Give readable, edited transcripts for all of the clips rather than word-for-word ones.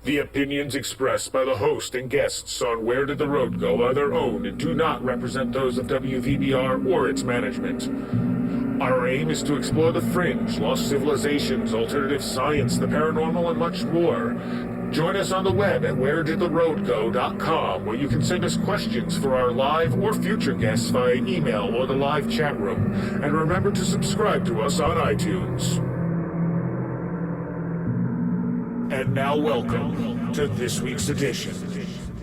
The opinions expressed by the host and guests on Where Did the Road Go are their own and do not represent those of WVBR or its management. Our aim is to explore the fringe, lost civilizations, alternative science, the paranormal, and much more. Join us on the web at wheredidtheroadgo.com, where you can send us questions for our live or future guests via email or the live chat room. And remember to subscribe to us on iTunes. And now welcome to this week's edition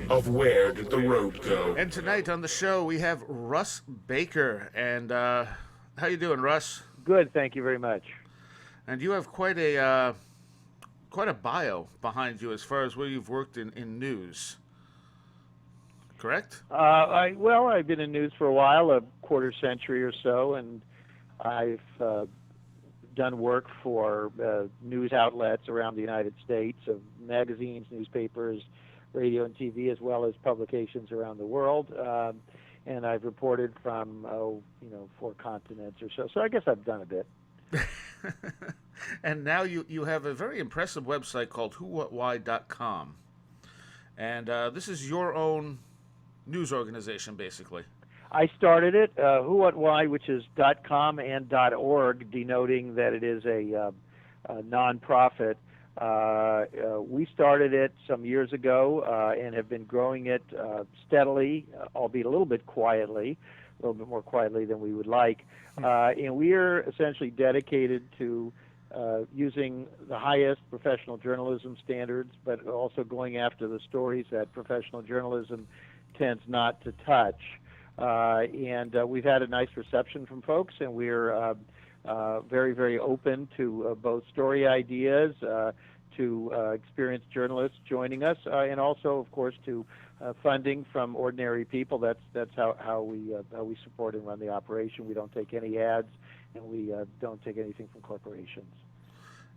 of Where Did the Road Go? And tonight on the show we have Russ Baker. And how you doing, Russ? Good, thank you very much. And you have quite a bio behind you as far as where you've worked in news. Correct? I've been in news for a while, a quarter century or so, and I've done work for news outlets around the United States, of magazines, newspapers, radio and TV, as well as publications around the world. And I've reported from, 4 continents or so. So I guess I've done a bit. And now you have a very impressive website called whowhatwhy.com. And this is your own news organization, basically. I started it, Who, What, Why, which is .com and .org, denoting that it is a nonprofit. We started it some years ago and have been growing it steadily, albeit a little bit more quietly than we would like. And we are essentially dedicated to using the highest professional journalism standards, but also going after the stories that professional journalism tends not to touch. And we've had a nice reception from folks, and we're very, very open to both story ideas, to experienced journalists joining us, and also, of course, to funding from ordinary people. That's how we support and run the operation. We don't take any ads, and we don't take anything from corporations.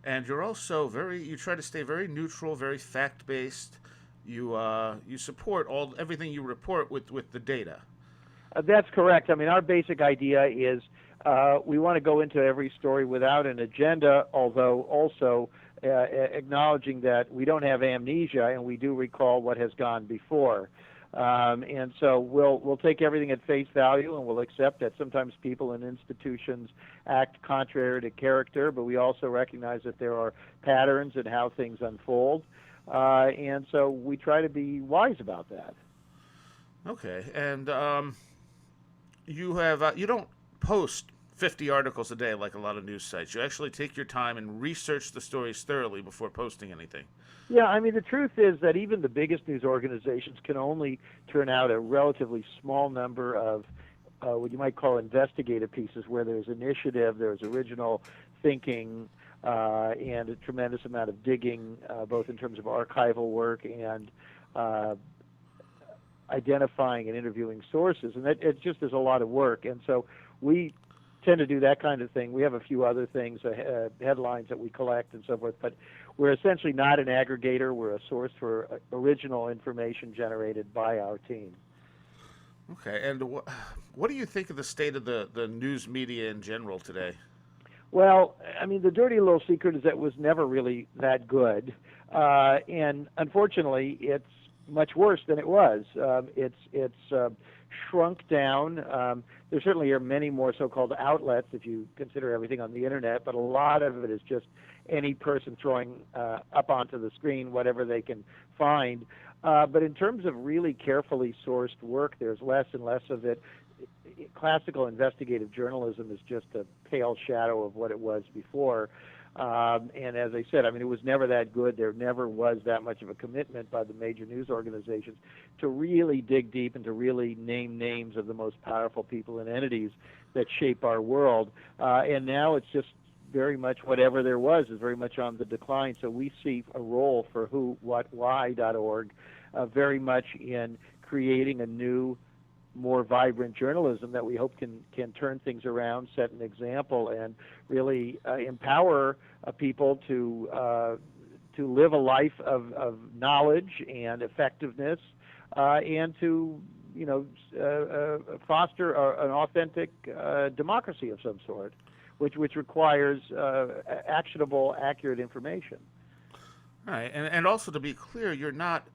And you're also you try to stay very neutral, very fact-based. You support everything you report with the data. That's correct. I mean, our basic idea is we want to go into every story without an agenda, although also acknowledging that we don't have amnesia and we do recall what has gone before. And so we'll take everything at face value, and we'll accept that sometimes people and institutions act contrary to character, but we also recognize that there are patterns in how things unfold. And so we try to be wise about that. Okay. And you don't post 50 articles a day like a lot of news sites. You actually take your time and research the stories thoroughly before posting anything. Yeah, I mean, the truth is that even the biggest news organizations can only turn out a relatively small number of what you might call investigative pieces, where there's initiative, there's original thinking, and a tremendous amount of digging, both in terms of archival work and identifying and interviewing sources. And it just is a lot of work. And so we tend to do that kind of thing. We have a few other things, headlines that we collect and so forth, but we're essentially not an aggregator. We're a source for original information generated by our team. Okay, and what do you think of the state of the news media in general today? Well, I mean, the dirty little secret is that it was never really that good, and unfortunately, it's much worse than it was. It's shrunk down. There certainly are many more so-called outlets if you consider everything on the internet, but a lot of it is just any person throwing up onto the screen whatever they can find. But in terms of really carefully sourced work, there's less and less of it. Classical investigative journalism is just a pale shadow of what it was before. And as I said, I mean, it was never that good. There never was that much of a commitment by the major news organizations to really dig deep and to really name names of the most powerful people and entities that shape our world. And now it's just very much whatever there was is very much on the decline. So we see a role for whowhatwhy.org very much in creating a new, more vibrant journalism that we hope can turn things around, set an example, and really empower people to live a life of knowledge and effectiveness, and to foster an authentic democracy of some sort, which requires actionable, accurate information. All right, and also to be clear, you're not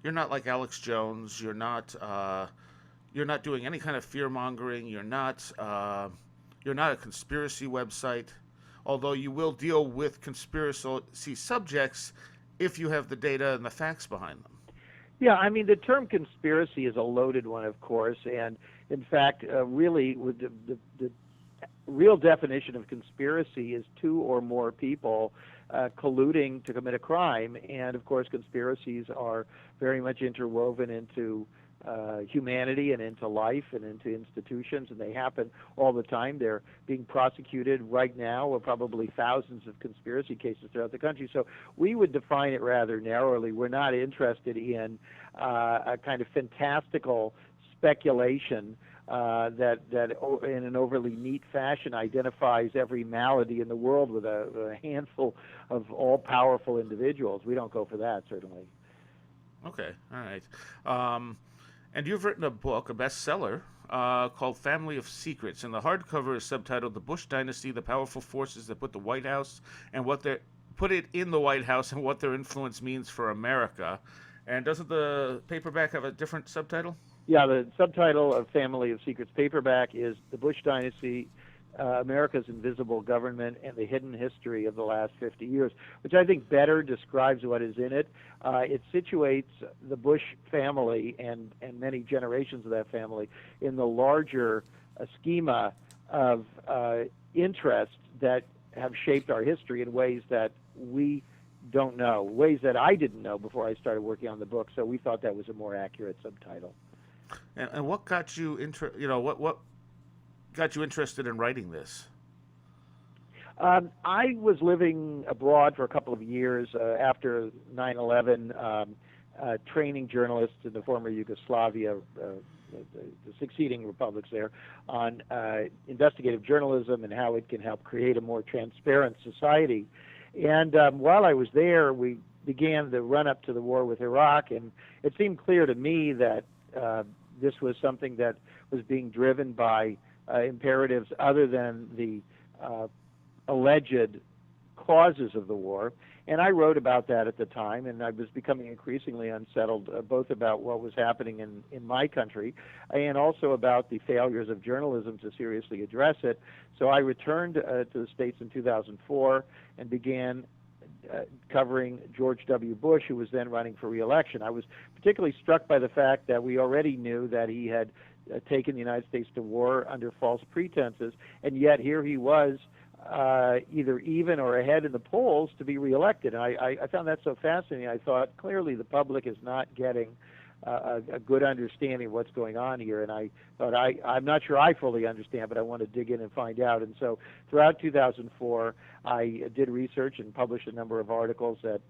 like Alex Jones. You're not doing any kind of fear mongering. You're not a conspiracy website, although you will deal with conspiracy subjects if you have the data and the facts behind them. Yeah, I mean, the term conspiracy is a loaded one, of course, and in fact, really, with the real definition of conspiracy is two or more people colluding to commit a crime, and of course, conspiracies are very much interwoven into humanity and into life and into institutions, and they happen all the time. They're being prosecuted right now, or probably thousands of conspiracy cases throughout the country. So we would define it rather narrowly. We're not interested in a kind of fantastical speculation that in an overly neat fashion identifies every malady in the world with a handful of all-powerful individuals. We don't go for that, certainly. Okay, all right. And you've written a book, a bestseller, called Family of Secrets, and the hardcover is subtitled "The Bush Dynasty: The Powerful Forces That Put the White House and Put It in the White House and What Their Influence Means for America." And doesn't the paperback have a different subtitle? Yeah, the subtitle of Family of Secrets paperback is "The Bush Dynasty: America's Invisible Government and the Hidden History of the Last 50 Years," which I think better describes what is in it. It situates the Bush family and many generations of that family in the larger schema of interests that have shaped our history in ways that we don't know, ways that I didn't know before I started working on the book. So we thought that was a more accurate subtitle. And what got you what got you interested in writing this? I was living abroad for a couple of years after 9/11, training journalists in the former Yugoslavia, the succeeding republics there, on investigative journalism and how it can help create a more transparent society. And while I was there, we began the run-up to the war with Iraq, and it seemed clear to me that this was something that was being driven by imperatives other than the alleged causes of the war. And I wrote about that at the time, and I was becoming increasingly unsettled both about what was happening in my country and also about the failures of journalism to seriously address it. So I returned to the States in 2004 and began covering George W. Bush, who was then running for re-election. I was particularly struck by the fact that we already knew that he had taken the United States to war under false pretenses, and yet here he was either even or ahead in the polls to be reelected. And I found that so fascinating. I thought, clearly the public is not getting a good understanding of what's going on here. And I thought, I'm not sure I fully understand, but I want to dig in and find out. And so throughout 2004, I did research and published a number of articles that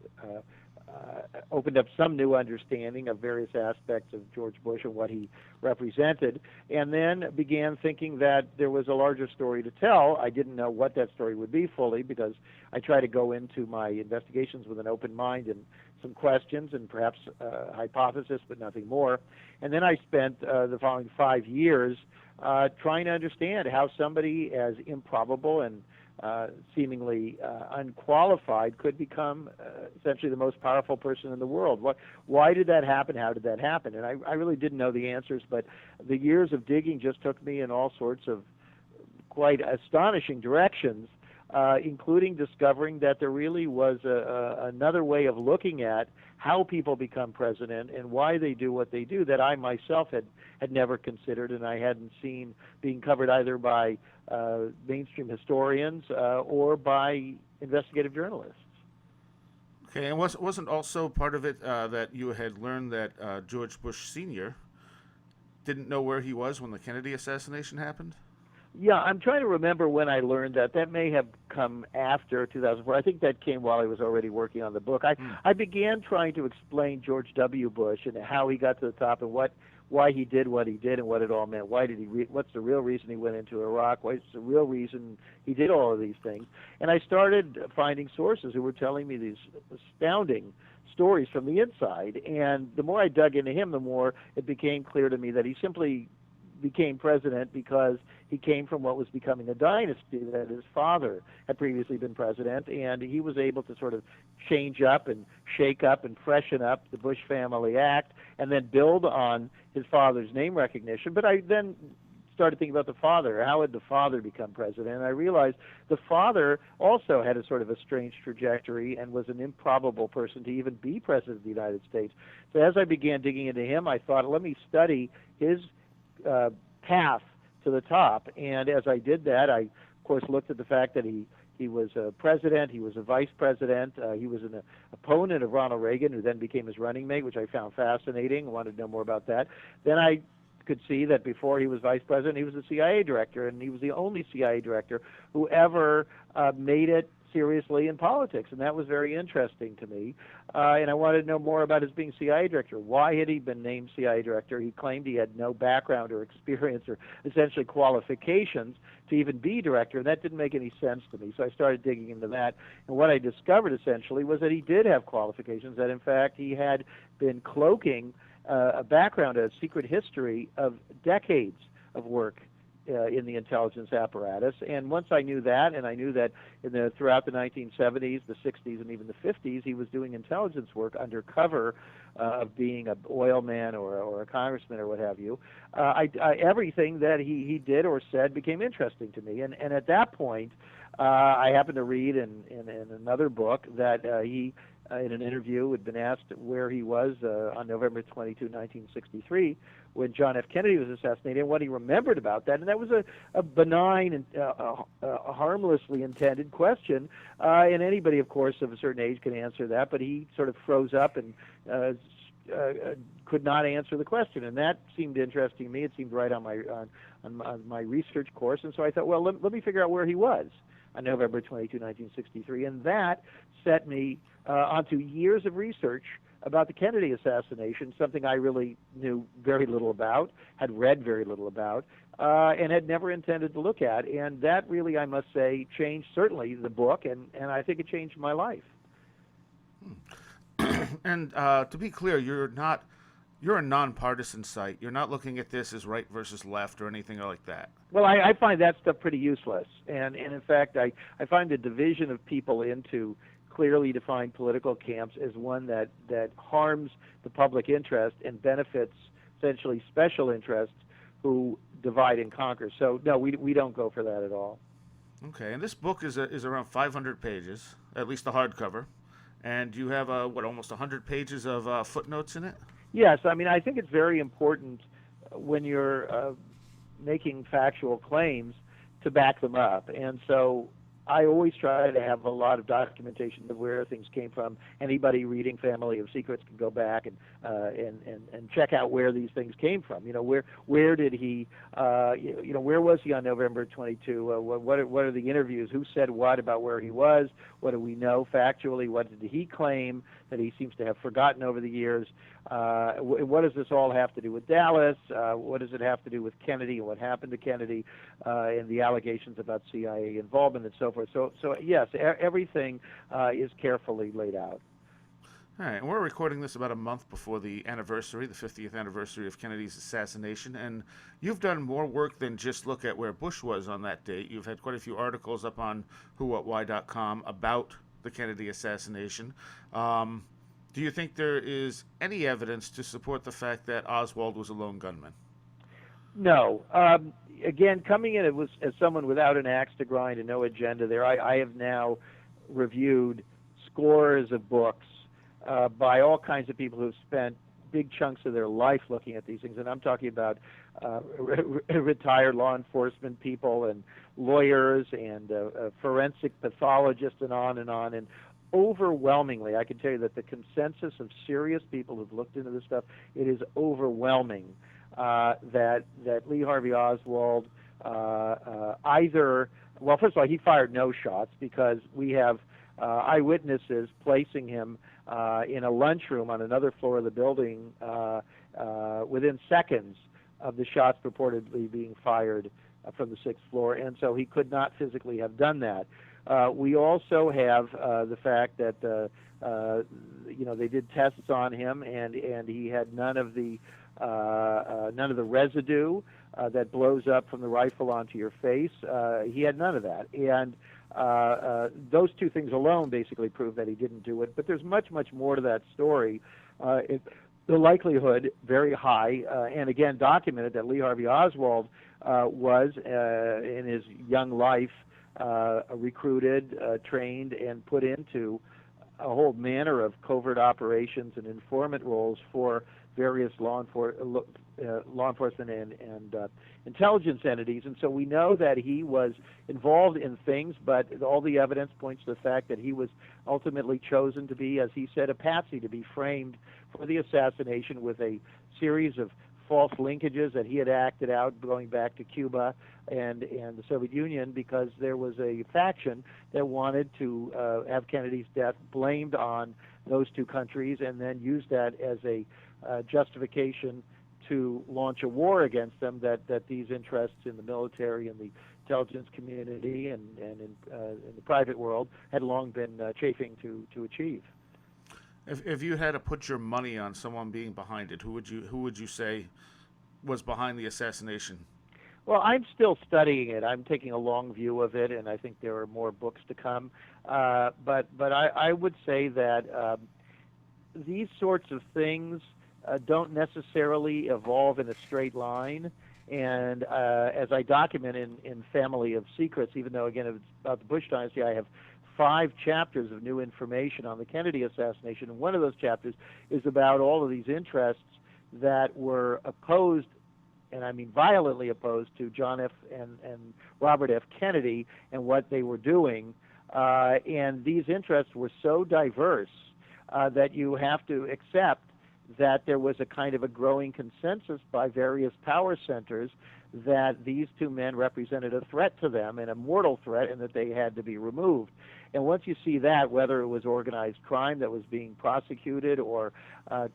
opened up some new understanding of various aspects of George Bush and what he represented, and then began thinking that there was a larger story to tell. I didn't know what that story would be fully, because I try to go into my investigations with an open mind and some questions and perhaps a hypothesis, but nothing more. And then I spent the following 5 years trying to understand how somebody as improbable and seemingly unqualified could become essentially the most powerful person in the world. Why did that happen? How did that happen? And I really didn't know the answers, but the years of digging just took me in all sorts of quite astonishing directions, including discovering that there really was another way of looking at how people become president and why they do what they do that I myself had never considered, and I hadn't seen being covered either by mainstream historians or by investigative journalists. Okay, and wasn't also part of it that you had learned that George Bush Sr. didn't know where he was when the Kennedy assassination happened? Yeah, I'm trying to remember when I learned that. That may have come after 2004. I think that came while I was already working on the book. I began trying to explain George W. Bush and how he got to the top and why he did what he did and what it all meant. What's the real reason he went into Iraq? What's the real reason he did all of these things? And I started finding sources who were telling me these astounding stories from the inside. And the more I dug into him, the more it became clear to me that he simply became president because he came from what was becoming a dynasty, that his father had previously been president, and he was able to sort of change up and shake up and freshen up the Bush Family Act and then build on his father's name recognition. But I then started thinking about the father. How had the father become president? And I realized the father also had a sort of a strange trajectory and was an improbable person to even be president of the United States. So as I began digging into him, I thought, let me study his path to the top. And as I did that, I, of course, looked at the fact that he was a president, he was a vice president, he was an opponent of Ronald Reagan, who then became his running mate, which I found fascinating. I wanted to know more about that. Then I could see that before he was vice president, he was a CIA director, and he was the only CIA director who ever made it seriously in politics, and that was very interesting to me. And I wanted to know more about his being CIA director. Why had he been named CIA director? He claimed he had no background or experience or essentially qualifications to even be director, and that didn't make any sense to me. So I started digging into that, and what I discovered essentially was that he did have qualifications, that in fact he had been cloaking a background, a secret history of decades of work in the intelligence apparatus. And once I knew that, and I knew that throughout the 1970s, the 60s, and even the 50s, he was doing intelligence work under cover of being an oil man or a congressman or what have you, everything that he did or said became interesting to me. And at that point, I happened to read in another book that he, in an interview, had been asked where he was on November 22, 1963, when John F. Kennedy was assassinated, and what he remembered about that. And that was a benign and harmlessly intended question. And anybody, of course, of a certain age can answer that, but he sort of froze up and could not answer the question. And that seemed interesting to me. It seemed right on my research course. And so I thought, well, let me figure out where he was on November 22, 1963. And that set me onto years of research about the Kennedy assassination, something I really knew very little about, had read very little about, and had never intended to look at. And that really, I must say, changed certainly the book, and I think it changed my life. And to be clear, you're a nonpartisan site. You're not looking at this as right versus left or anything like that. Well, I find that stuff pretty useless. And in fact, I find the division of people into clearly defined political camps as one that harms the public interest and benefits essentially special interests who divide and conquer. So, no, we don't go for that at all. Okay, and this book is around 500 pages, at least the hardcover. And you have, almost 100 pages of footnotes in it? Yes, I mean, I think it's very important when you're making factual claims to back them up. And so I always try to have a lot of documentation of where things came from. Anybody reading Family of Secrets can go back and check out where these things came from. You know, where did he, where was he on November 22? What are the interviews? Who said what about where he was? What do we know factually? What did he claim that he seems to have forgotten over the years? What does this all have to do with Dallas? What does it have to do with Kennedy and what happened to Kennedy and the allegations about CIA involvement and so forth? So yes, everything is carefully laid out. All right, and we're recording this about a month before the anniversary, the 50th anniversary of Kennedy's assassination, and you've done more work than just look at where Bush was on that date. You've had quite a few articles up on whowhatwhy.com about the Kennedy assassination. Do you think there is any evidence to support the fact that Oswald was a lone gunman? No. Again, coming in as someone without an axe to grind and no agenda there, I have now reviewed scores of books by all kinds of people who've spent big chunks of their life looking at these things. And I'm talking about retired law enforcement people and lawyers and forensic pathologists and on and on. And overwhelmingly, I can tell you that the consensus of serious people who've looked into this stuff, it is overwhelming that Lee Harvey Oswald well, first of all, he fired no shots because we have eyewitnesses placing him in a lunchroom on another floor of the building within seconds of the shots purportedly being fired from the 6th floor, and so he could not physically have done that. We also have the fact that they did tests on him, and he had none of the residue that blows up from the rifle onto your face. He had none of that, and those two things alone basically prove that he didn't do it. But there's much more to that story. The likelihood very high, and again documented, that Lee Harvey Oswald was in his young life recruited, trained, and put into a whole manner of covert operations and informant roles for various law enforcement and intelligence entities. And so we know that he was involved in things, but all the evidence points to the fact that he was ultimately chosen to be, as he said, a patsy, to be framed for the assassination with a series of false linkages that he had acted out going back to Cuba and the Soviet Union, because there was a faction that wanted to have Kennedy's death blamed on those two countries, and then use that as a justification to launch a war against them that these interests in the military and the intelligence community and in the private world had long been chafing to achieve. If you had to put your money on someone being behind it, who would you say was behind the assassination? Well, I'm still studying it. I'm taking a long view of it, and I think there are more books to come. But I would say that these sorts of things don't necessarily evolve in a straight line. And as I document in Family of Secrets, even though, again, it's about the Bush dynasty, I have 5 chapters of new information on the Kennedy assassination. And one of those chapters is about all of these interests that were opposed, and I mean violently opposed, to John F. and Robert F. Kennedy and what they were doing. And these interests were so diverse that you have to accept that there was a kind of a growing consensus by various power centers that these two men represented a threat to them, and a mortal threat, and that they had to be removed. And once you see that, whether it was organized crime that was being prosecuted, or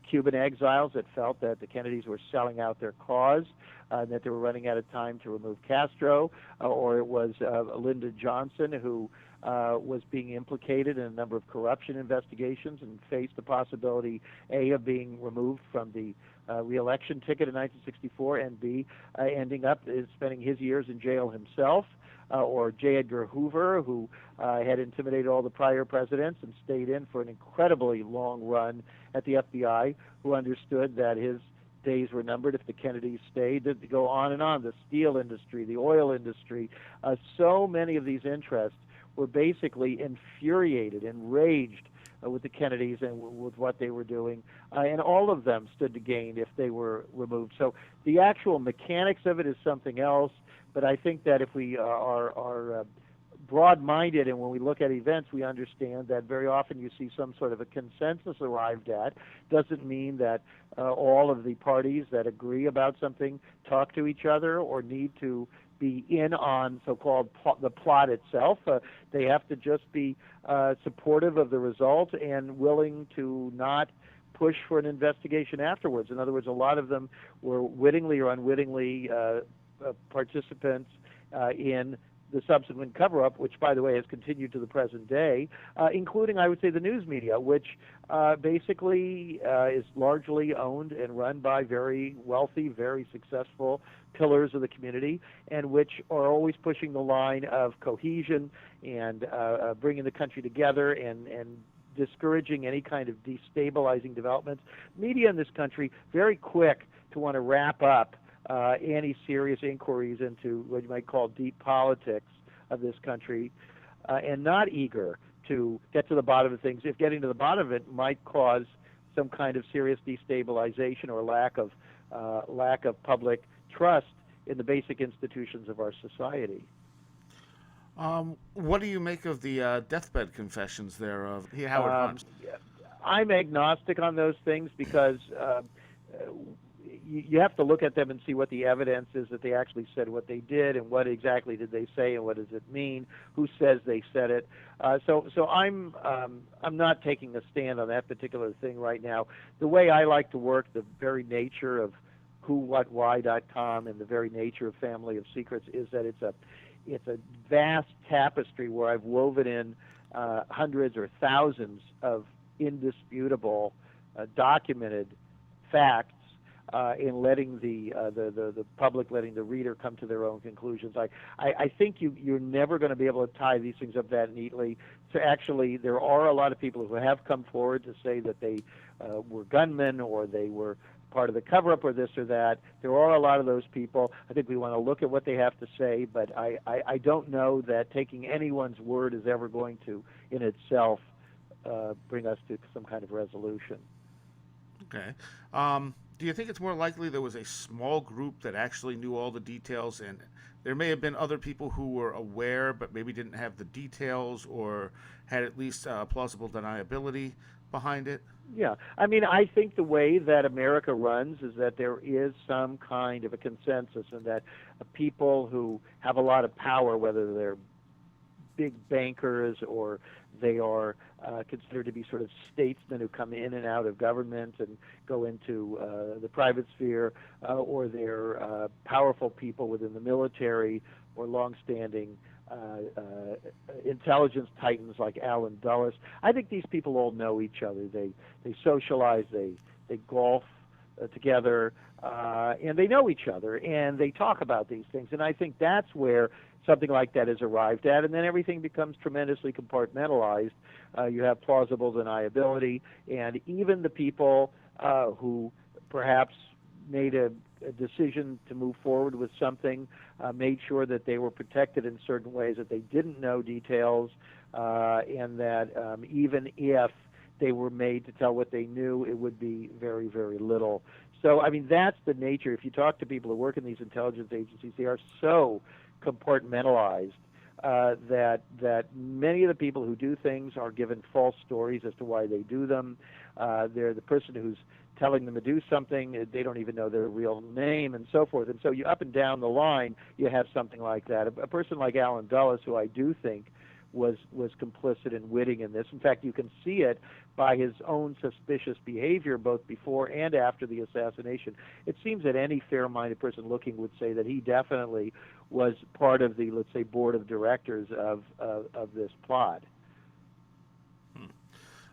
Cuban exiles that felt that the Kennedys were selling out their cause, that they were running out of time to remove Castro, or it was Lyndon Johnson, who was being implicated in a number of corruption investigations and faced the possibility, A, of being removed from the re-election ticket in 1964, and B, ending up spending his years in jail himself, or J. Edgar Hoover, who had intimidated all the prior presidents and stayed in for an incredibly long run at the FBI, who understood that his days were numbered if the Kennedys stayed. To go on and on, the steel industry, the oil industry, so many of these interests were basically infuriated, enraged with the Kennedys and with what they were doing, and all of them stood to gain if they were removed. So the actual mechanics of it is something else, but I think that if we are broad-minded, and when we look at events, we understand that very often you see some sort of a consensus arrived at. Doesn't mean that all of the parties that agree about something talk to each other or need to be in on so-called the plot itself. They have to just be supportive of the result and willing to not push for an investigation afterwards. In other words, a lot of them were wittingly or unwittingly participants in the subsequent cover-up, which, by the way, has continued to the present day, including, I would say, the news media, which basically is largely owned and run by very wealthy, very successful pillars of the community, and which are always pushing the line of cohesion and bringing the country together and discouraging any kind of destabilizing developments. Media in this country, very quick to want to wrap up any serious inquiries into what you might call deep politics of this country, and not eager to get to the bottom of things, if getting to the bottom of it might cause some kind of serious destabilization or lack of public trust in the basic institutions of our society. What do you make of the deathbed confessions there of Howard Hunt? I'm agnostic on those things because you have to look at them and see what the evidence is that they actually said what they did, and what exactly did they say, and what does it mean, who says they said it. So I'm not taking a stand on that particular thing right now. The way I like to work, the very nature of whowhatwhy.com and the very nature of Family of Secrets, is that it's a vast tapestry where I've woven in hundreds or thousands of indisputable, documented facts in letting the public, letting the reader come to their own conclusions. I think you're never going to be able to tie these things up that neatly. So actually, there are a lot of people who have come forward to say that they were gunmen or they were part of the cover-up or this or that. There are a lot of those people. I think we want to look at what they have to say, but I don't know that taking anyone's word is ever going to, in itself, bring us to some kind of resolution. Okay. Do you think it's more likely there was a small group that actually knew all the details, and there may have been other people who were aware but maybe didn't have the details or had at least plausible deniability behind it? Yeah. I mean, I think the way that America runs is that there is some kind of a consensus, and that people who have a lot of power, whether they're big bankers or they are considered to be sort of statesmen who come in and out of government and go into the private sphere, or they're powerful people within the military or long-standing intelligence titans like Alan Dulles. I think these people all know each other. They socialize, they golf together, and they know each other, and they talk about these things. And I think that's where something like that is arrived at, and then everything becomes tremendously compartmentalized. You have plausible deniability, and even the people who perhaps made a decision to move forward with something made sure that they were protected in certain ways, that they didn't know details, and that even if they were made to tell what they knew, it would be very, very little. So, I mean, that's the nature. If you talk to people who work in these intelligence agencies, they are so compartmentalized that many of the people who do things are given false stories as to why they do them. They're the person who's telling them to do something, they don't even know their real name, and so forth. And so you up and down the line, you have something like that. A person like Alan Dulles, who I do think was complicit and witting in this. In fact, you can see it by his own suspicious behavior both before and after the assassination. It seems that any fair-minded person looking would say that he definitely was part of the, let's say, board of directors of this plot.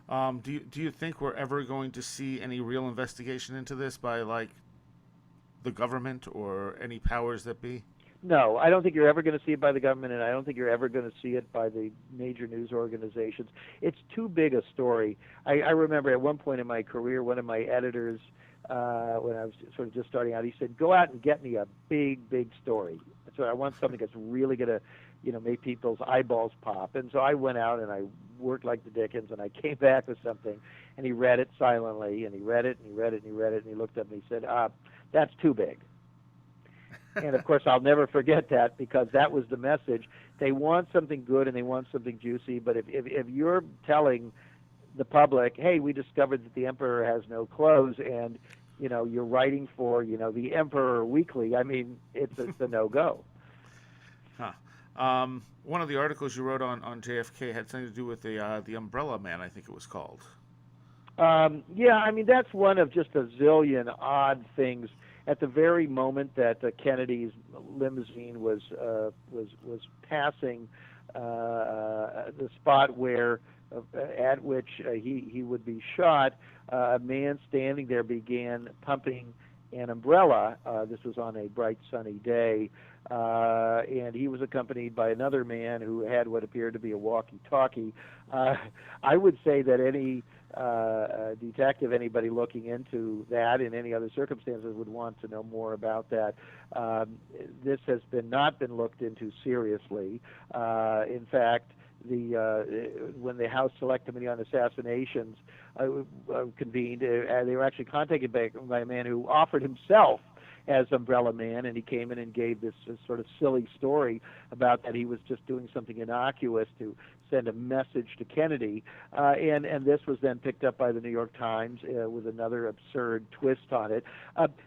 Do you think we're ever going to see any real investigation into this by, like, the government or any powers that be? No, I don't think you're ever going to see it by the government, and I don't think you're ever going to see it by the major news organizations. It's too big a story. I remember at one point in my career, one of my editors, when I was sort of just starting out, he said, "Go out and get me a big, big story. So I want something that's really going to, make people's eyeballs pop." And so I went out and I worked like the Dickens, and I came back with something, and he read it silently, and he read it, and he read it, and he read it, and he looked at me and he said, "That's too big." And of course, I'll never forget that, because that was the message. They want something good and they want something juicy, but if you're telling the public, "Hey, we discovered that the emperor has no clothes," and you're writing for the Emperor Weekly, I mean, it's a no-go. One of the articles you wrote on JFK had something to do with the Umbrella Man, I think it was called. Yeah, I mean, that's one of just a zillion odd things. At the very moment that Kennedy's limousine was passing the spot where at which he would be shot, a man standing there began pumping an umbrella. This was on a bright sunny day, and he was accompanied by another man who had what appeared to be a walkie-talkie. I would say that any detective, anybody looking into that in any other circumstances, would want to know more about that. This has not been looked into seriously. In fact, when the House Select Committee on Assassinations convened, they were actually contacted by a man who offered himself as Umbrella Man, and he came in and gave this sort of silly story about that he was just doing something innocuous to send a message to Kennedy, and this was then picked up by the New York Times with another absurd twist on it.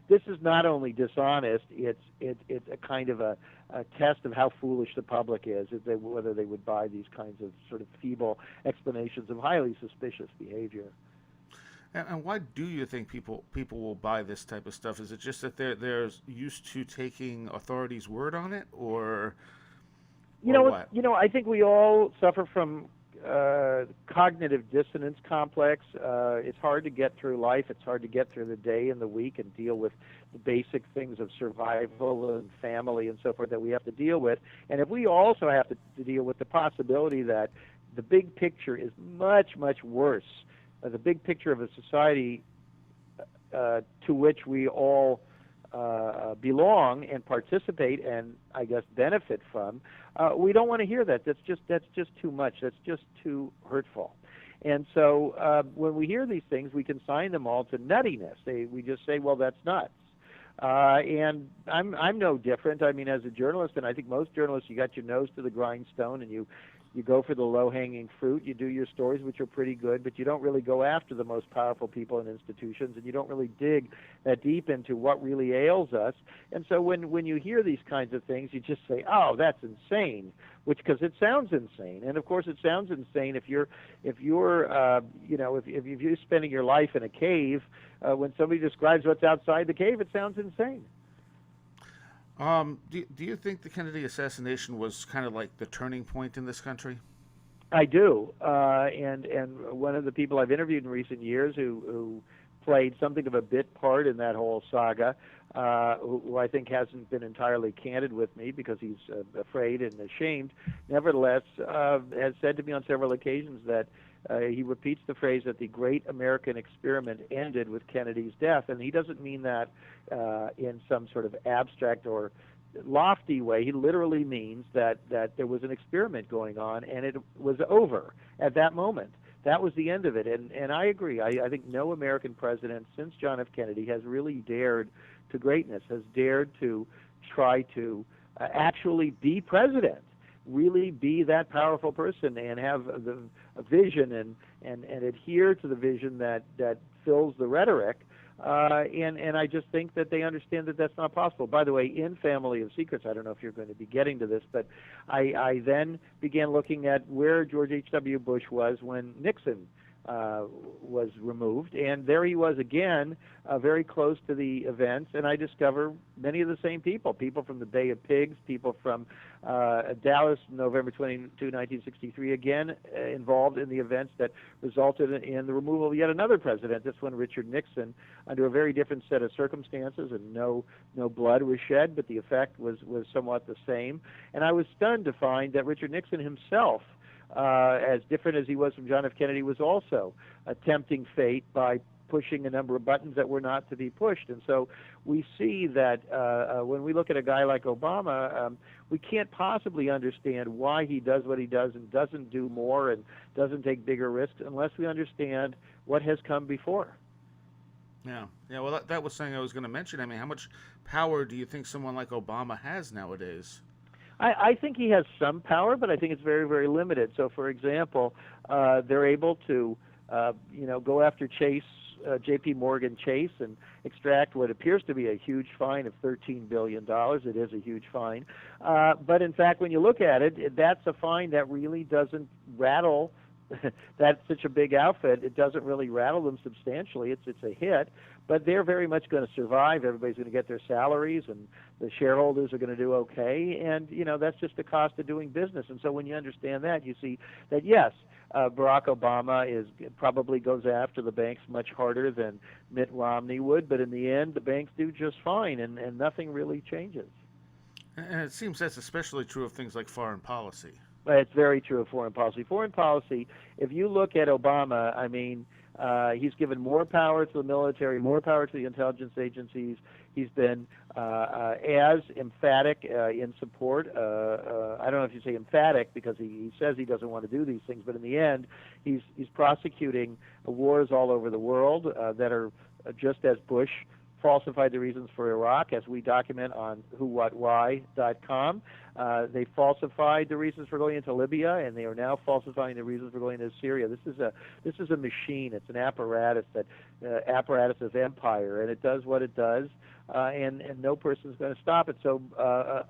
This is not only dishonest; it's a kind of a test of how foolish the public is, whether they would buy these kinds of sort of feeble explanations of highly suspicious behavior. And why do you think people will buy this type of stuff? Is it just that they're used to taking authorities' word on it, or or what? I think we all suffer from cognitive dissonance complex. It's hard to get through life. It's hard to get through the day and the week and deal with the basic things of survival and family and so forth that we have to deal with. And if we also have to deal with the possibility that the big picture is much, much worse, the big picture of a society to which we all belong and participate and I guess benefit from, we don't want to hear that. That's just too much. That's just too hurtful. And so when we hear these things, we consign them all to nuttiness. We just say, well, that's nuts. And I'm no different. I mean, as a journalist, and I think most journalists, you got your nose to the grindstone and you go for the low-hanging fruit. You do your stories, which are pretty good, but you don't really go after the most powerful people and institutions, and you don't really dig that deep into what really ails us. And so when you hear these kinds of things, you just say, "Oh, that's insane," because it sounds insane. And of course, it sounds insane if you're spending your life in a cave. When somebody describes what's outside the cave, it sounds insane. Do you think the Kennedy assassination was kind of like the turning point in this country? I do, and one of the people I've interviewed in recent years who played something of a bit part in that whole saga, who I think hasn't been entirely candid with me because he's afraid and ashamed, nevertheless has said to me on several occasions that he repeats the phrase that the great American experiment ended with Kennedy's death, and he doesn't mean that in some sort of abstract or lofty way. He literally means that there was an experiment going on, and it was over at that moment. That was the end of it, and I agree. I think no American president since John F. Kennedy has really dared to greatness, has dared to try to actually be president, really be that powerful person and have a vision and adhere to the vision that fills the rhetoric. And I just think that they understand that that's not possible. By the way, in Family of Secrets, I don't know if you're going to be getting to this, but I then began looking at where George H.W. Bush was when Nixon was removed, and there he was again, very close to the events, and I discover many of the same people from the Bay of Pigs, people from Dallas, November 22, 1963, again involved in the events that resulted in the removal of yet another president, this one Richard Nixon, under a very different set of circumstances, and no blood was shed, but the effect was somewhat the same. And I was stunned to find that Richard Nixon himself, as different as he was from John F. Kennedy, was also tempting fate by pushing a number of buttons that were not to be pushed. And so we see that when we look at a guy like Obama, we can't possibly understand why he does what he does and doesn't do more and doesn't take bigger risks unless we understand what has come before. Yeah. Well, that was something I was going to mention. I mean, how much power do you think someone like Obama has nowadays? I think he has some power, but I think it's very, very limited. So, for example, they're able to, go after J.P. Morgan Chase, and extract what appears to be a huge fine of $13 billion. It is a huge fine. But, in fact, when you look at it, that's a fine that really doesn't rattle that's such a big outfit. It doesn't really rattle them substantially. It's a hit, but they're very much going to survive. Everybody's going to get their salaries, and the shareholders are going to do okay. And that's just the cost of doing business. And so when you understand that, you see that yes, Barack Obama probably goes after the banks much harder than Mitt Romney would, but in the end, the banks do just fine, and nothing really changes. And it seems that's especially true of things like foreign policy. It's very true of foreign policy. Foreign policy, if you look at Obama, I mean, he's given more power to the military, more power to the intelligence agencies. He's been as emphatic in support. I don't know if you say emphatic because he says he doesn't want to do these things, but in the end, he's prosecuting wars all over the world that are just as Bush falsified the reasons for Iraq, as we document on whowhatwhy.com. They falsified the reasons for going into Libya, and they are now falsifying the reasons for going into Syria. This is a machine. It's an apparatus apparatus of empire, and it does what it does, and no person is going to stop it. So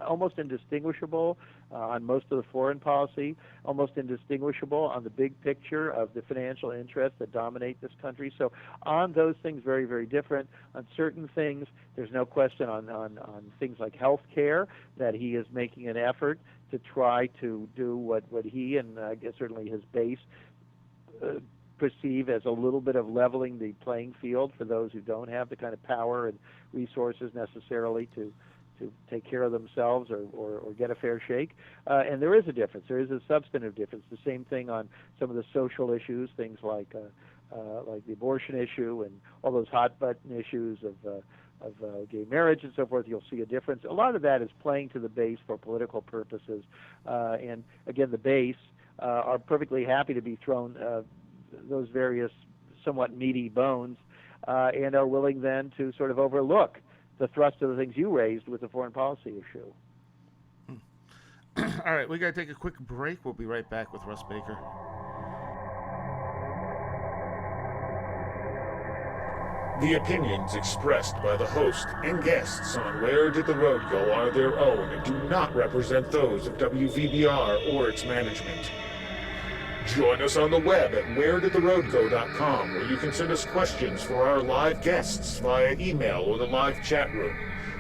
almost indistinguishable on most of the foreign policy, almost indistinguishable on the big picture of the financial interests that dominate this country. So on those things, very, very different. On certain things, there's no question on things like health care that he is making an effort to try to do what he and I guess certainly his base perceive as a little bit of leveling the playing field for those who don't have the kind of power and resources necessarily to take care of themselves or get a fair shake. And there is a difference. There is a substantive difference. The same thing on some of the social issues, things like the abortion issue and all those hot button issues of gay marriage and so forth. You'll see a difference. A lot of that is playing to the base for political purposes. And again, the base are perfectly happy to be thrown those various somewhat meaty bones and are willing then to sort of overlook the thrust of the things you raised with the foreign policy issue. All right, we got to take a quick break. We'll be right back with Russ Baker. The opinions expressed by the host and guests on Where Did the Road Go are their own and do not represent those of WVBR or its management. Join us on the web at wheredidtheroadgo.com, where you can send us questions for our live guests via email or the live chat room.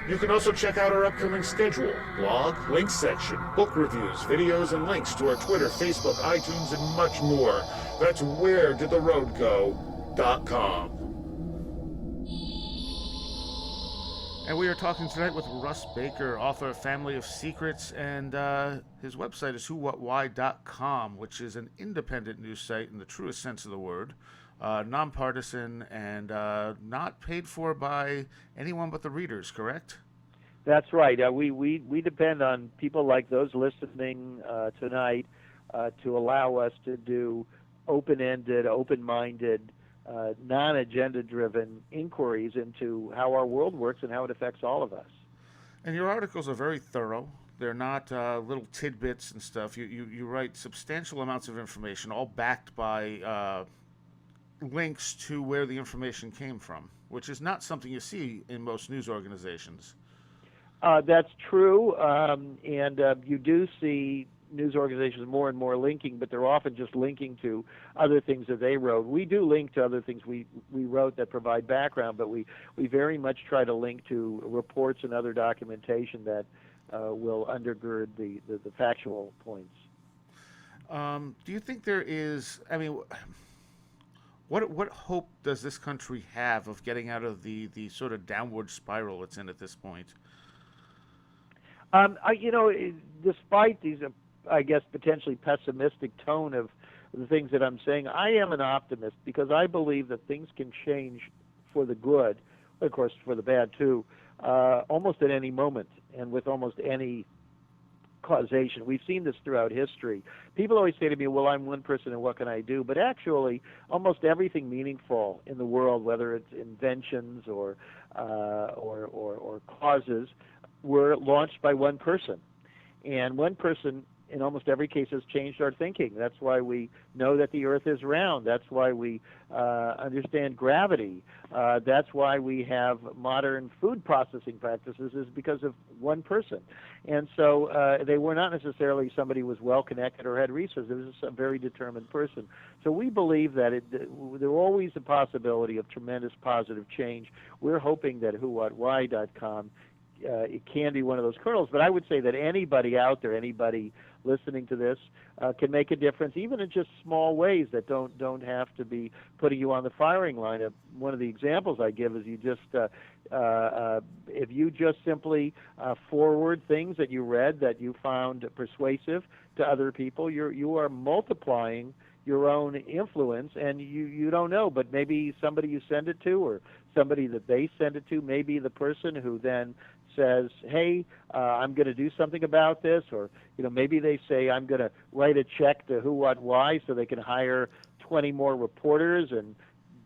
You can also check out our upcoming schedule, blog, links section, book reviews, videos, and links to our Twitter, Facebook, iTunes, and much more. That's wheredidtheroadgo.com. And we are talking tonight with Russ Baker, author of Family of Secrets, and his website is whowhatwhy.com, which is an independent news site in the truest sense of the word, nonpartisan, and not paid for by anyone but the readers, correct? That's right. We depend on people like those listening tonight to allow us to do open-ended, open-minded, non-agenda-driven inquiries into how our world works and how it affects all of us. And your articles are very thorough. They're not little tidbits and stuff. You write substantial amounts of information, all backed by links to where the information came from, which is not something you see in most news organizations. That's true, and you do see news organizations more and more linking, but they're often just linking to other things that they wrote. We do link to other things we wrote that provide background, but we very much try to link to reports and other documentation that will undergird the factual points. Do you think there is, I mean, what hope does this country have of getting out of the sort of downward spiral it's in at this point? Despite these I guess, potentially pessimistic tone of the things that I'm saying, I am an optimist because I believe that things can change for the good, of course, for the bad too, almost at any moment and with almost any causation. We've seen this throughout history. People always say to me, well, I'm one person and what can I do? But actually, almost everything meaningful in the world, whether it's inventions or causes, were launched by one person. And one person in almost every case has changed our thinking. That's why we know that the earth is round. That's why we understand gravity. That's why we have modern food processing practices, is because of one person. And so they were not necessarily somebody who was well-connected or had resources. It was a very determined person. So we believe that there always a possibility of tremendous positive change. We're hoping that whowhatwhy.com it can be one of those kernels, but I would say that anybody out there, anybody listening to this, can make a difference, even in just small ways that don't have to be putting you on the firing line. One of the examples I give is you just if you just simply forward things that you read that you found persuasive to other people, you are multiplying your own influence, and you don't know, but maybe somebody you send it to or somebody that they send it to may be the person who then says, hey, I'm going to do something about this, or maybe they say, I'm going to write a check to Who, What, Why so they can hire 20 more reporters and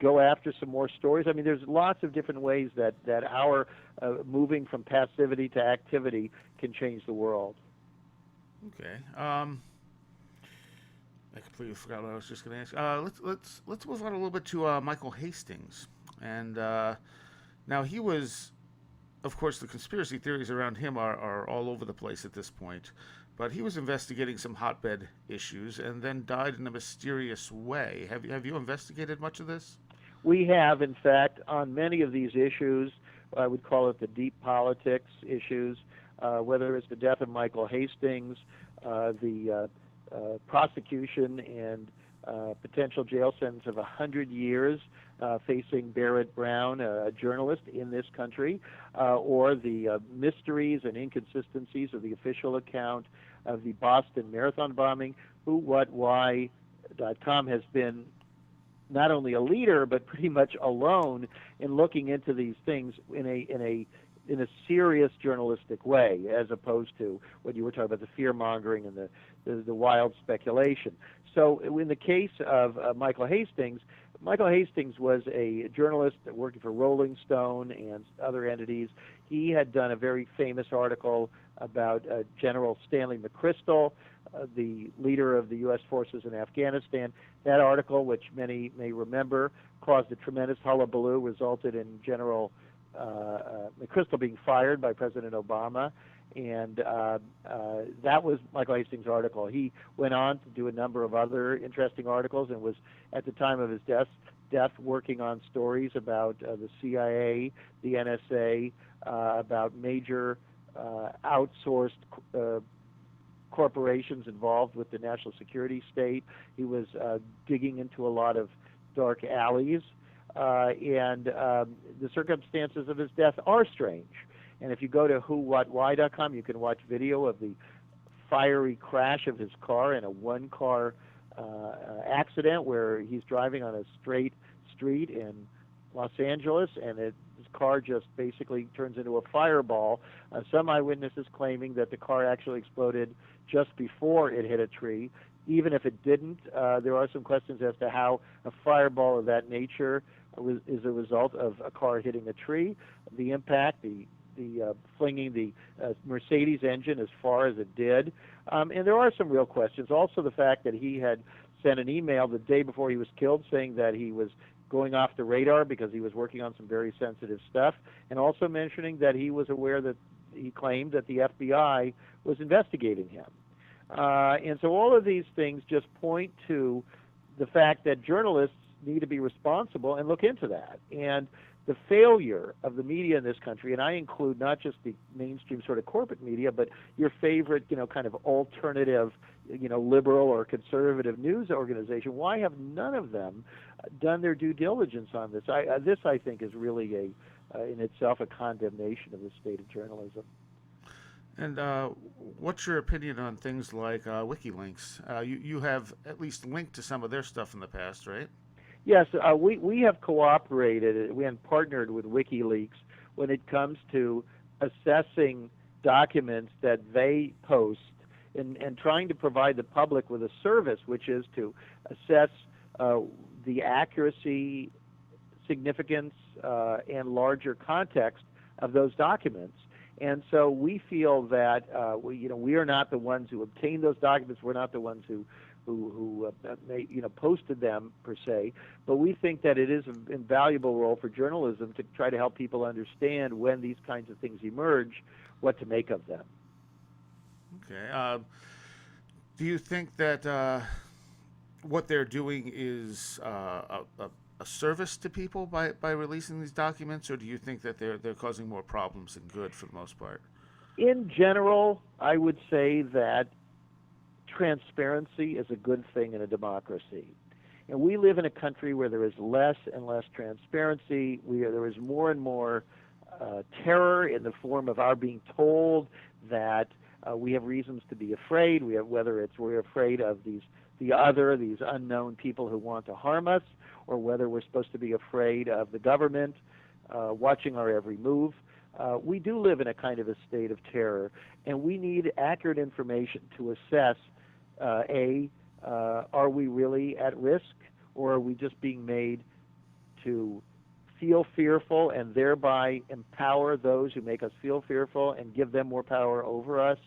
go after some more stories. I mean, there's lots of different ways that our moving from passivity to activity can change the world. Okay. I completely forgot what I was just going to ask. Let's move on a little bit to Michael Hastings, and now he was, of course, the conspiracy theories around him are all over the place at this point, but he was investigating some hotbed issues and then died in a mysterious way. Have you investigated much of this? We have, in fact, on many of these issues. I would call it the deep politics issues, whether it's the death of Michael Hastings, the prosecution and potential jail sentence of 100 years facing Barrett Brown, a journalist in this country, or the mysteries and inconsistencies of the official account of the Boston Marathon bombing. Who, What, Why.com has been not only a leader but pretty much alone in looking into these things in a serious journalistic way, as opposed to what you were talking about, the fear mongering and the wild speculation. So in the case of Michael Hastings was a journalist working for Rolling Stone and other entities. He had done a very famous article about General Stanley McChrystal, the leader of the U.S. forces in Afghanistan. That article, which many may remember, caused a tremendous hullabaloo, resulted in General McChrystal being fired by President Obama, and that was Michael Hastings' article. He went on to do a number of other interesting articles and was, at the time of his death working on stories about the CIA, the NSA, about major outsourced corporations involved with the national security state. He was digging into a lot of dark alleys, and the circumstances of his death are strange. And if you go to who.what.why.com, you can watch video of the fiery crash of his car in a one-car accident where he's driving on a straight street in Los Angeles, and his car just basically turns into a fireball. Some eyewitnesses claiming that the car actually exploded just before it hit a tree. Even if it didn't, there are some questions as to how a fireball of that nature is a result of a car hitting a tree. The impact, the flinging the Mercedes engine as far as it did. And there are some real questions. Also the fact that he had sent an email the day before he was killed saying that he was going off the radar because he was working on some very sensitive stuff, and also mentioning that he was aware that he claimed that the FBI was investigating him. And so all of these things just point to the fact that journalists need to be responsible and look into that. And the failure of the media in this country, and I include not just the mainstream sort of corporate media, but your favorite, kind of alternative, liberal or conservative news organization, why have none of them done their due diligence on this? This, I think, is really in itself a condemnation of the state of journalism. And what's your opinion on things like WikiLeaks? You have at least linked to some of their stuff in the past, right? Yes, we have cooperated, we have partnered with WikiLeaks when it comes to assessing documents that they post and trying to provide the public with a service, which is to assess the accuracy, significance, and larger context of those documents. And so we feel that we are not the ones who obtained those documents. We're not the ones who posted them per se, but we think that it is an invaluable role for journalism to try to help people understand when these kinds of things emerge, what to make of them. Okay. Do you think that what they're doing is a service to people by releasing these documents, or do you think that they're causing more problems than good for the most part? In general, I would say that transparency is a good thing in a democracy. And we live in a country where there is less and less transparency, where there is more and more terror in the form of our being told that we have reasons to be afraid. Whether we're afraid of these unknown people who want to harm us, or whether we're supposed to be afraid of the government watching our every move. We do live in a kind of a state of terror, and we need accurate information to assess, are we really at risk, or are we just being made to feel fearful and thereby empower those who make us feel fearful and give them more power over us?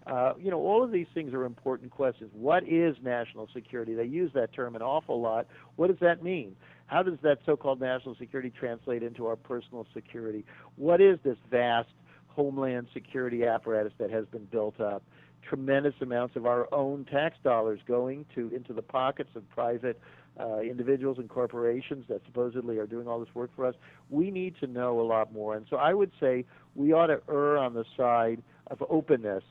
All of these things are important questions. What is national security? They use that term an awful lot. What does that mean? How does that so-called national security translate into our personal security? What is this vast homeland security apparatus that has been built up? Tremendous amounts of our own tax dollars going into the pockets of private individuals and corporations that supposedly are doing all this work for us. We need to know a lot more. And so I would say we ought to err on the side of openness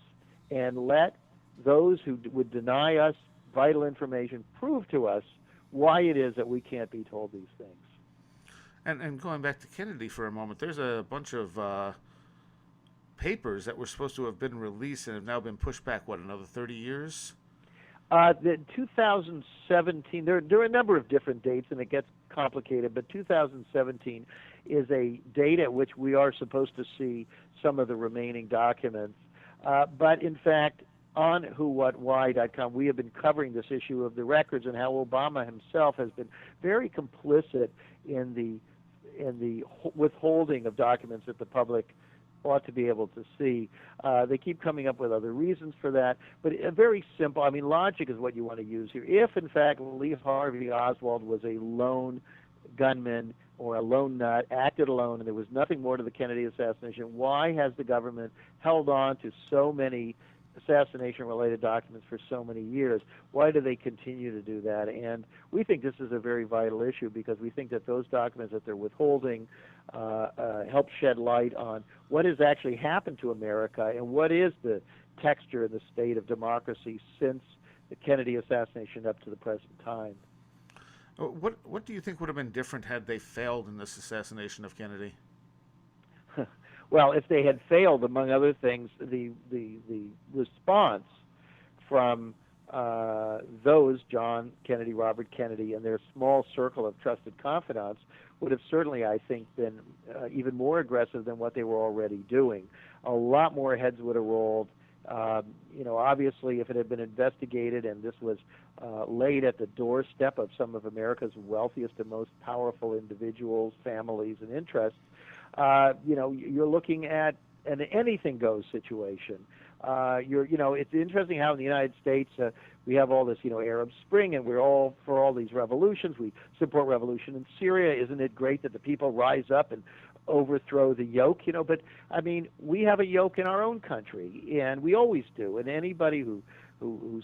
and let those who would deny us vital information prove to us why it is that we can't be told these things. And going back to Kennedy for a moment, there's a bunch of papers that were supposed to have been released and have now been pushed back, another 30 years? The 2017, there are a number of different dates, and it gets complicated, but 2017 is a date at which we are supposed to see some of the remaining documents. But in fact, on whowhatwhy.com, we have been covering this issue of the records and how Obama himself has been very complicit in the withholding of documents that the public ought to be able to see. They keep coming up with other reasons for that, but a very simple, logic is what you want to use here. If, in fact, Lee Harvey Oswald was a lone gunman or a lone nut, acted alone, and there was nothing more to the Kennedy assassination, why has the government held on to so many assassination-related documents for so many years? Why do they continue to do that? And we think this is a very vital issue because we think that those documents that they're withholding help shed light on what has actually happened to America and what is the texture and the state of democracy since the Kennedy assassination up to the present time. What do you think would have been different had they failed in this assassination of Kennedy? Well, if they had failed, among other things, the response from those, John Kennedy, Robert Kennedy, and their small circle of trusted confidants would have certainly, I think, been even more aggressive than what they were already doing. A lot more heads would have rolled. Obviously, if it had been investigated and this was laid at the doorstep of some of America's wealthiest and most powerful individuals, families, and interests, you're looking at an anything goes situation. It's interesting how in the United States we have all this, Arab Spring, and we're all for all these revolutions. We support revolution in Syria. Isn't it great that the people rise up and overthrow the yoke? But we have a yoke in our own country, and we always do. And anybody who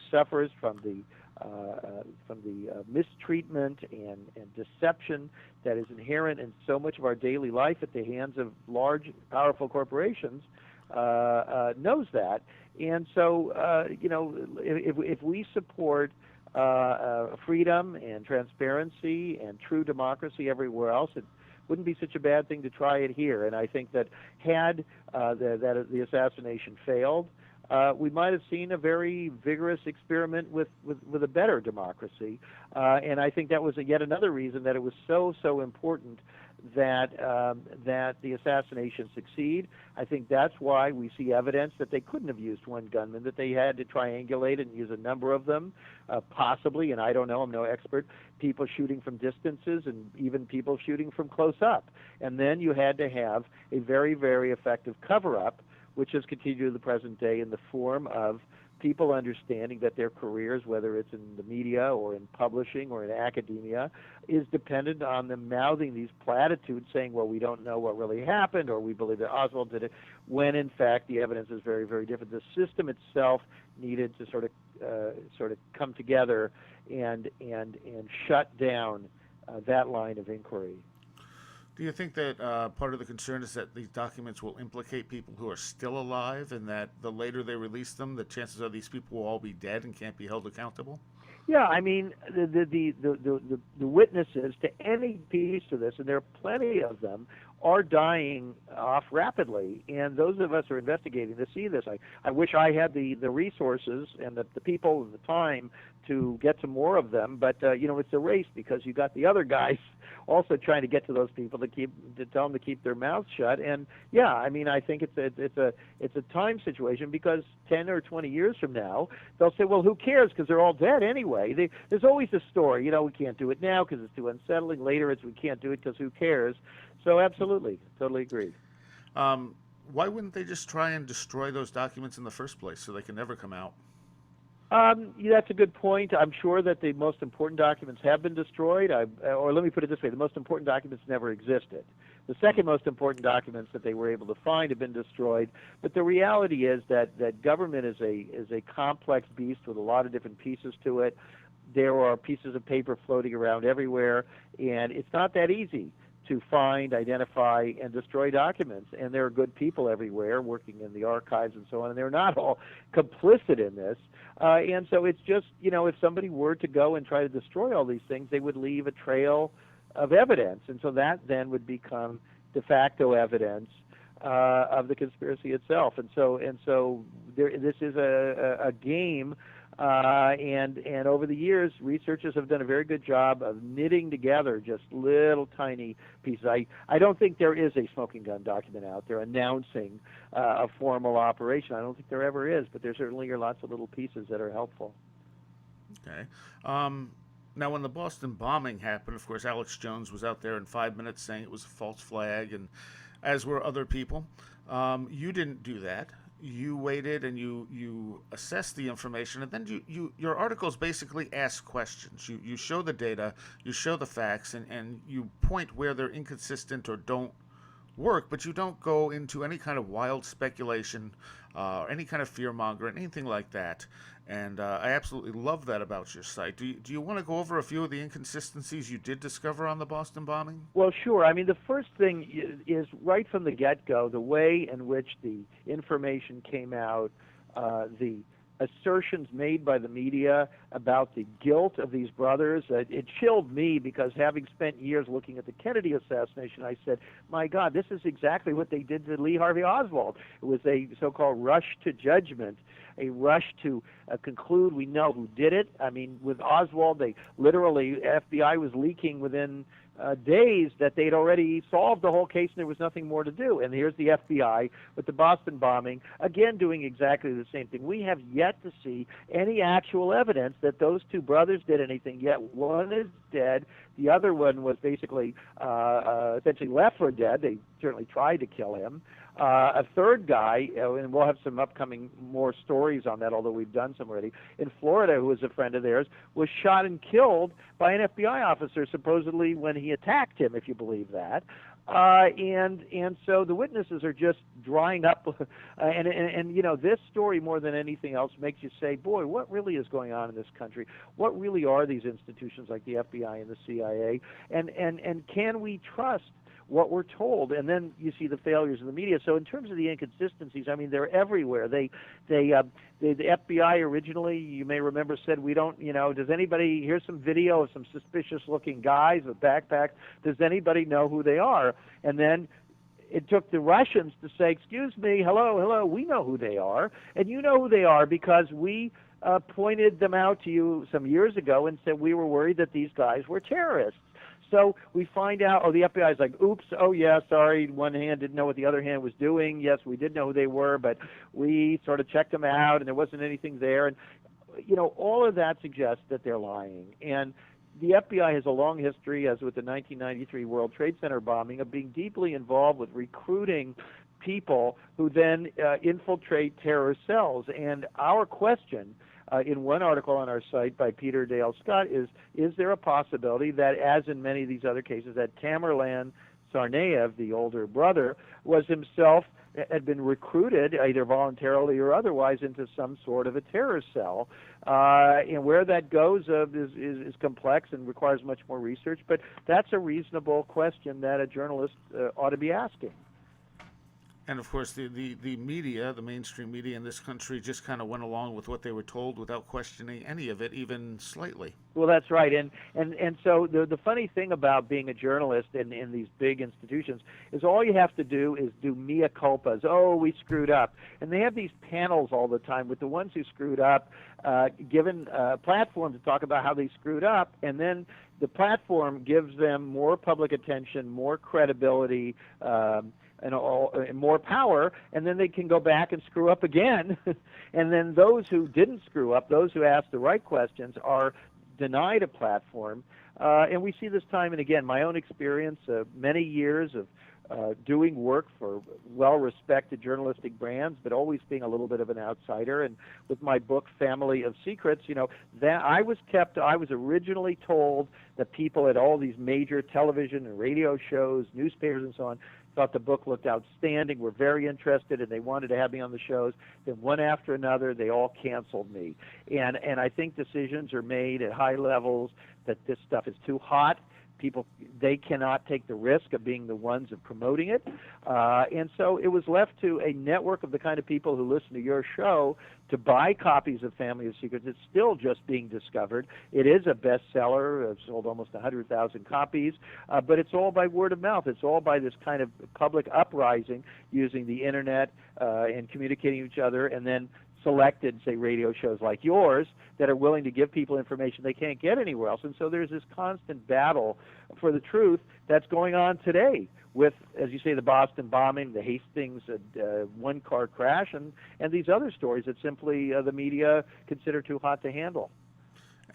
suffers from the mistreatment and deception that is inherent in so much of our daily life at the hands of large, powerful corporations knows that. And so, if we support freedom and transparency and true democracy everywhere else, it wouldn't be such a bad thing to try it here. And I think that had the assassination failed, we might have seen a very vigorous experiment with a better democracy. And I think that was yet another reason that it was so important that the assassination succeed. I think that's why we see evidence that they couldn't have used one gunman, that they had to triangulate and use a number of them, possibly, and I don't know, I'm no expert, people shooting from distances and even people shooting from close up. And then you had to have a very, very effective cover-up, which has continued to the present day in the form of people understanding that their careers, whether it's in the media or in publishing or in academia, is dependent on them mouthing these platitudes saying, well, we don't know what really happened, or we believe that Oswald did it, when in fact the evidence is very, very different. The system itself needed to sort of come together and shut down that line of inquiry. Do you think that part of the concern is that these documents will implicate people who are still alive, and that the later they release them, the chances are these people will all be dead and can't be held accountable? Yeah, the witnesses to any piece of this, and there are plenty of them, are dying off rapidly. And those of us who are investigating to see this, I wish I had the resources and the people and the time to get to more of them. But it's a race, because you got the other guys also trying to get to those people to tell them to keep their mouths shut. And yeah, I think it's a time situation, because 10 or 20 years from now they'll say, well, who cares, because they're all dead anyway. There's always a story, we can't do it now because it's too unsettling. Later it's we can't do it because who cares. So absolutely, totally agree. Why wouldn't they just try and destroy those documents in the first place so they can never come out? That's a good point. I'm sure that the most important documents have been destroyed, or let me put it this way, the most important documents never existed. The second most important documents that they were able to find have been destroyed. But the reality is that government is a complex beast with a lot of different pieces to it. There are pieces of paper floating around everywhere, and it's not that easy to find, identify, and destroy documents. And there are good people everywhere working in the archives and so on, and they're not all complicit in this. And so it's just, if somebody were to go and try to destroy all these things, they would leave a trail of evidence. And so that then would become de facto evidence of the conspiracy itself. And so this is a game. And over the years, researchers have done a very good job of knitting together just little tiny pieces. I don't think there is a smoking gun document out there announcing a formal operation. I don't think there ever is, but there certainly are lots of little pieces that are helpful. Okay. Now, when the Boston bombing happened, of course, Alex Jones was out there in 5 minutes saying it was a false flag, and as were other people. You didn't do that. You waited and you assessed the information, and then your articles basically ask questions. You show the data, you show the facts, and you point where they're inconsistent or don't work, but you don't go into any kind of wild speculation or any kind of fear-mongering, anything like that. And I absolutely love that about your site. Do you want to go over a few of the inconsistencies you did discover on the Boston bombing? Well, sure. I mean, the first thing is right from the get-go, the way in which the information came out, the assertions made by the media about the guilt of these brothers. It chilled me because having spent years looking at the Kennedy assassination, I said, my God, this is exactly what they did to Lee Harvey Oswald. It was a so-called rush to judgment, a rush to conclude we know who did it. I mean, with Oswald, they literally, FBI was leaking within days that they'd already solved the whole case and there was nothing more to do. And here's the FBI with the Boston bombing, again doing exactly the same thing. We have yet to see any actual evidence that those two brothers did anything yet. One is dead. The other one was basically essentially left for dead. They certainly tried to kill him. A third guy, and we'll have some upcoming more stories on that, although we've done some already, in Florida, who was a friend of theirs, was shot and killed by an FBI officer, supposedly when he attacked him, if you believe that. And so the witnesses are just drying up, and this story more than anything else makes you say, boy, what really is going on in this country? What really are these institutions like the FBI and the CIA? And can we trust what we're told? And then you see the failures of the media. So in terms of the inconsistencies, I mean, they're everywhere. The FBI originally, you may remember, said, we don't, does anybody, here's some video of some suspicious looking guys with backpacks. Does anybody know who they are? And then it took the Russians to say, excuse me, hello, we know who they are. And you know who they are because we pointed them out to you some years ago and said we were worried that these guys were terrorists. So we find out, the FBI is like, oops, oh yeah, sorry, one hand didn't know what the other hand was doing. Yes, we did know who they were, but we sort of checked them out and there wasn't anything there. And, all of that suggests that they're lying. And the FBI has a long history, as with the 1993 World Trade Center bombing, of being deeply involved with recruiting people who then infiltrate terror cells. And our question in one article on our site by Peter Dale Scott is there a possibility that, as in many of these other cases, that Tamerlan Tsarnaev, the older brother, was himself had been recruited either voluntarily or otherwise into some sort of a terror cell, and where that goes is complex and requires much more research, but that's a reasonable question that a journalist ought to be asking. And of course, the media, the mainstream media in this country, just kind of went along with what they were told without questioning any of it, even slightly. Well, that's right. And so the funny thing about being a journalist in these big institutions is all you have to do is do mea culpas. Oh, we screwed up. And they have these panels all the time with the ones who screwed up, given a platform to talk about how they screwed up, and then the platform gives them more public attention, more credibility, and more power, and then they can go back and screw up again. And then those who didn't screw up, those who asked the right questions, are denied a platform. And we see this time and again. My own experience, many years of doing work for well-respected journalistic brands, but always being a little bit of an outsider. And with my book, Family of Secrets, that I was originally told that people at all these major television and radio shows, newspapers and so on, thought the book looked outstanding, were very interested, and they wanted to have me on the shows. Then one after another, they all canceled me. And I think decisions are made at high levels that this stuff is too hot, people, they cannot take the risk of being the ones of promoting it. And so it was left to a network of the kind of people who listen to your show to buy copies of Family of Secrets. It's still just being discovered. It is a bestseller. It's sold almost 100,000 copies, but it's all by word of mouth. It's all by this kind of public uprising using the internet and communicating with each other, and then selected, say, radio shows like yours that are willing to give people information they can't get anywhere else. And so there's this constant battle for the truth that's going on today with, as you say, the Boston bombing, the Hastings one-car crash, and these other stories that simply the media consider too hot to handle.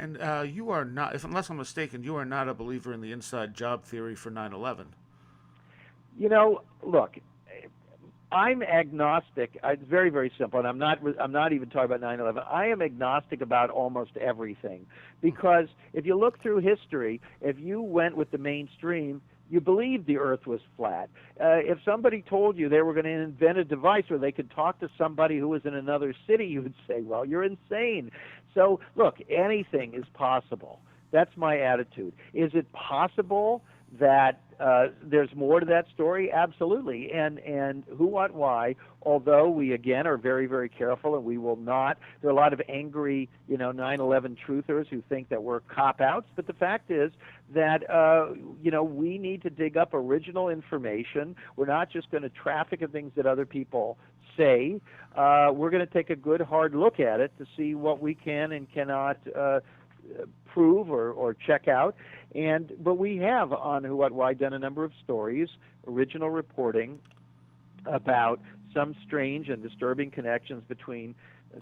And you are not, unless I'm mistaken, you are not a believer in the inside job theory for 9/11. You know, look, I'm agnostic. It's very, very simple, and I'm not even talking about 9/11. I am agnostic about almost everything, because if you look through history, if you went with the mainstream, you believed the Earth was flat. If somebody told you they were going to invent a device where they could talk to somebody who was in another city, you would say, well, you're insane. So, look, anything is possible. That's my attitude. Is it possible that there's more to that story? Absolutely. And who, what, why, although we, again, are very, very careful, and we will not, there are a lot of angry, 9/11 truthers who think that we're cop-outs, but the fact is that, we need to dig up original information. We're not just going to traffic in things that other people say. We're going to take a good, hard look at it to see what we can and cannot prove or check out. But we have on Who, What, Why done a number of stories, original reporting about some strange and disturbing connections between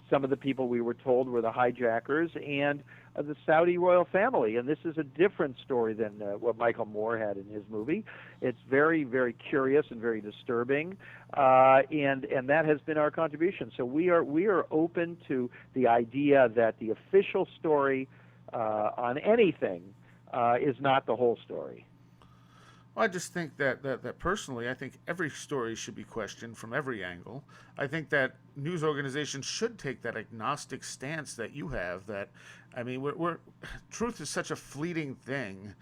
some of the people we were told were the hijackers and the Saudi royal family. And this is a different story than what Michael Moore had in his movie. It's very, very curious and very disturbing, and that has been our contribution. So we are open to the idea that the official story on anything is not the whole story. Well, I just think that personally, I think every story should be questioned from every angle. I think that news organizations should take that agnostic stance that you have. That, I mean, truth is such a fleeting thing,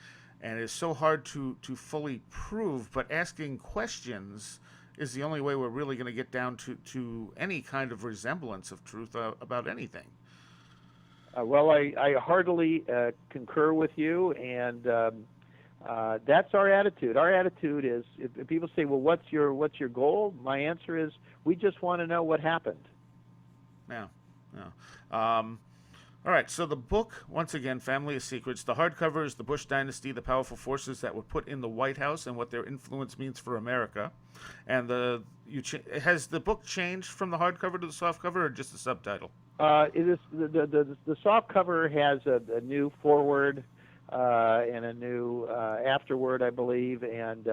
and it's so hard to fully prove. But asking questions is the only way we're really going to get down to any kind of resemblance of truth about anything. Well, I heartily concur with you, and that's our attitude. Our attitude is, if people say, well, what's your goal? My answer is, we just want to know what happened. Yeah. All right, so the book, once again, Family of Secrets, the hardcover is The Bush Dynasty, the Powerful Forces That Were Put in the White House and What Their Influence Means for America. And has the book changed from the hardcover to the softcover, or just the subtitle? It is the softcover has a new foreword and a new afterword, I believe, and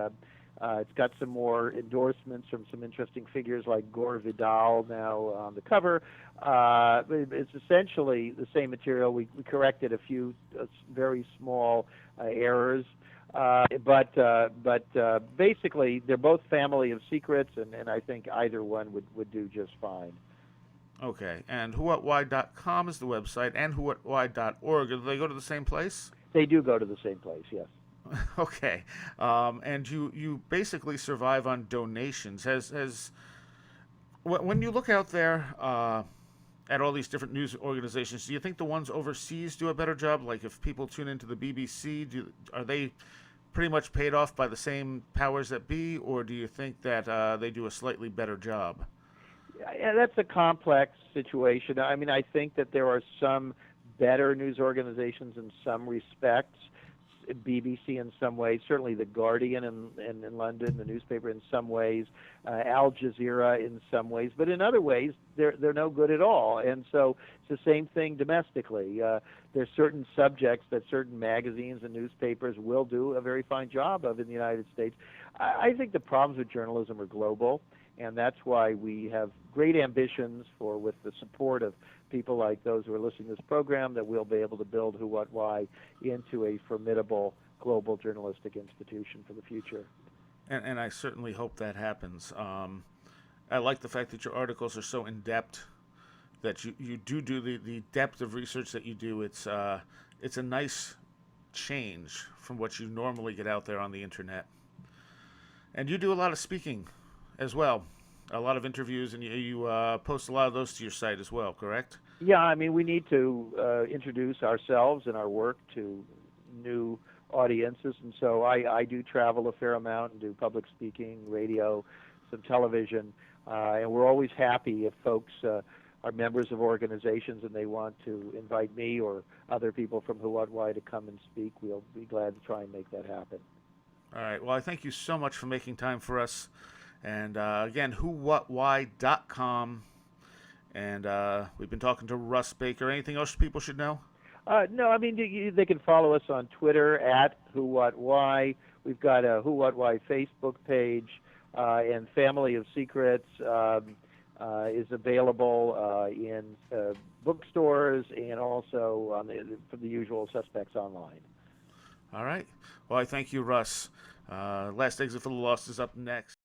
it's got some more endorsements from some interesting figures like Gore Vidal now on the cover. It's essentially the same material. We corrected a few very small errors, but basically they're both Family of Secrets, and I think either one would do just fine. Okay, and whowhatwhy.com is the website, and whowhatwhy.org. Do they go to the same place? They do go to the same place, yes. Okay, and you basically survive on donations. When you look out there at all these different news organizations, do you think the ones overseas do a better job? Like if people tune into the BBC, are they pretty much paid off by the same powers that be, or do you think that they do a slightly better job? Yeah, that's a complex situation. I mean, I think that there are some better news organizations in some respects. BBC in some ways, certainly The Guardian in London, the newspaper in some ways, Al Jazeera in some ways, but in other ways they're no good at all. And so it's the same thing domestically. There's certain subjects that certain magazines and newspapers will do a very fine job of in the United States. I think the problems with journalism are global, and that's why we have great ambitions with the support of people like those who are listening to this program, that we'll be able to build Who, What, Why into a formidable global journalistic institution for the future. And I certainly hope that happens. I like the fact that your articles are so in-depth, that you do the depth of research that you do. It's a nice change from what you normally get out there on the internet. And you do a lot of speaking as well, a lot of interviews, and you post a lot of those to your site as well, correct? Yeah, I mean, we need to introduce ourselves and our work to new audiences, and so I do travel a fair amount and do public speaking, radio, some television, and we're always happy if folks are members of organizations and they want to invite me or other people from Who, What, Why to come and speak. We'll be glad to try and make that happen. All right. Well, I thank you so much for making time for us. And again, whowhatwhy.com. And we've been talking to Russ Baker. Anything else people should know? No, I mean, they can follow us on Twitter at Who, What, Why. We've got a Who, What, Why Facebook page, and Family of Secrets is available in bookstores and also from the usual suspects online. All right. Well, I thank you, Russ. Last Exit for the Lost is up next.